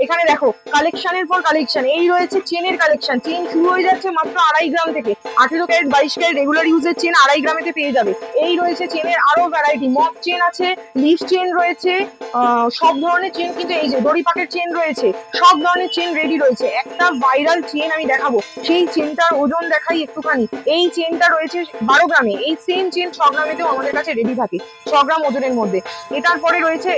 এখানে দেখো কালেকশনের পর কালেকশন, এই রয়েছে চেনের কালেকশন। চেন শুরু হয়ে যাচ্ছে মাত্র 2.5 গ্রাম থেকে। 18 ক্যারেট 22 ক্যারেট রেগুলার ইউজের চেন 2.5 গ্রামেতে পেয়ে যাবে। এই রয়েছে চেনের আরো ভ্যারাইটি, মফ চেন আছে, লিফ চেন রয়েছে, সব ধরনের চেন কিন্তু এই যে দড়ি পাকের চেন রয়েছে, সব ধরনের চেন রেডি রয়েছে। একটা ভাইরাল চেন আমি দেখাবো, সেই চেনটার ওজন দেখাই একটুখানি। এই চেনটা রয়েছে 12 গ্রামে, এই সেম চেন 6 গ্রামেতেও আমাদের কাছে রেডি থাকে, 6 গ্রাম ওজনের মধ্যে। এটার পরে রয়েছে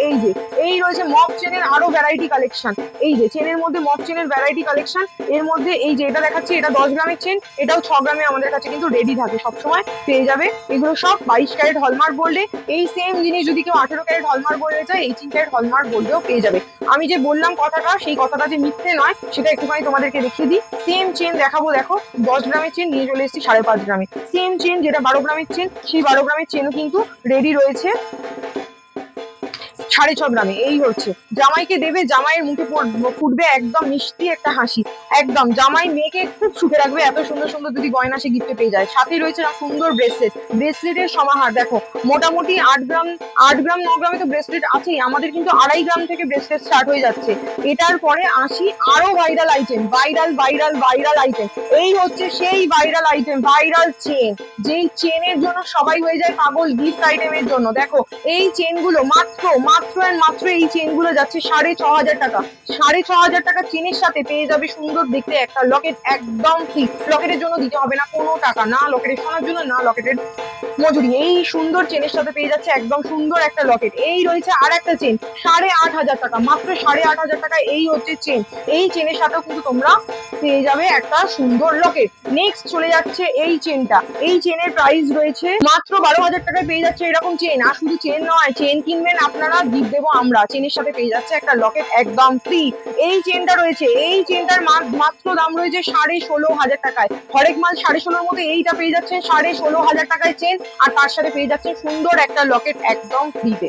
এই রয়েছে মফ চেনের আরো ভ্যারাইটি কালেকশন। এই যে চেনের মধ্যে মফ চেনের ভ্যারাইটি কালেকশন, এর মধ্যে এই যে এটা দেখাচ্ছি, এটা 10 গ্রামের চেন, এটাও 6 গ্রামে আমাদের কাছে কিন্তু রেডি থাকে, সবসময় পেয়ে যাবে। এগুলো সব 22 ক্যারেট হলমার্ক গোল্ডে। এই সেম জিনিস যদি কেউ 18 ক্যারেট হলমার্ক গোল্ডে চায়, 18 ক্যারেট হলমার্ক গোল্ডেও পেয়ে যাবে। আমি যে বললাম কথাটা, সেই কথাটা যে মিথ্যে নয় সেটা একটুখানি তোমাদেরকে দেখিয়ে দিই। সেম চেন দেখাবো, দেখো 10 গ্রামের চেন নিয়ে চলে এসেছি 5.5 গ্রামে। সেম চেন যেটা 12 গ্রামের চেন, সেই 12 গ্রামের চেনও কিন্তু রেডি রয়েছে 6.5 গ্রামে। এই হচ্ছে জামাইকে দেবে, জামাইয়ের মুখে ফুটবে একদম মিষ্টি একটা হাসি, একদম জামাই মেয়েকে খুব সুখে রাখবে। এত সুন্দর সুন্দর যদি গয়না সে গিফটে পেয়ে যায়। সাথে রয়েছে সুন্দর ব্রেসলেট, ব্রেসলেটের সমাহার দেখো। মোটামুটি 8 গ্রাম 9 গ্রামে তো ব্রেসলেট আছেই, আমাদের কিন্তু 2.5 গ্রাম থেকে ব্রেসলেট স্টার্ট হয়ে যাচ্ছে। এটার পরে আসি আরো ভাইরাল আইটেম, ভাইরাল আইটেম। এই হচ্ছে সেই ভাইরাল আইটেম, ভাইরাল চেন, যেই চেনের জন্য সবাই হয়ে যায় পাগল গিফট আইটেমের জন্য। দেখো এই চেনগুলো মাত্র এই চেনগুলো যাচ্ছে 6,500 টাকা। 6,500 টাকা চেনের সাথে পেয়ে যাবে সুন্দর দেখতে একটা লকেট, একদম ফ্রি। লকেটের জন্য দিতে হবে না কোনো টাকা, না লকেটের সোনার জন্য, না লকেটের মজুরি। এই সুন্দর চেনের সাথে পেয়ে যাচ্ছে একদম সুন্দর একটা লকেট। এই রয়েছে আর একটা চেন 8,500 টাকা, মাত্র 8,500 টাকা। এই হচ্ছে চেন, এই চেনের সাথেও কিন্তু তোমরা পেয়ে যাবে একটা সুন্দর লকেট। নেক্সট চলে যাচ্ছে এই চেনটা, এই চেনের প্রাইস রয়েছে মাত্র 12,000 টাকায় পেয়ে যাচ্ছে এরকম চেন। আর শুধু চেন নয়, চেন কিনবেন আপনারা, গিফট দেবো আমরা। চেনের সাথে পেয়ে যাচ্ছে একটা লকেট একদম ফ্রি। এই চেনটা রয়েছে, এই চেনটার মাত্র দাম রয়েছে 16,500 টাকায়। হরেক মাল 16,500 মধ্যে এইটা পেয়ে যাচ্ছেন 16,500 টাকায় চেন, আর তার সাথে পেয়ে যাচ্ছে সুন্দর একটা লকেট একদম ফ্রিতে।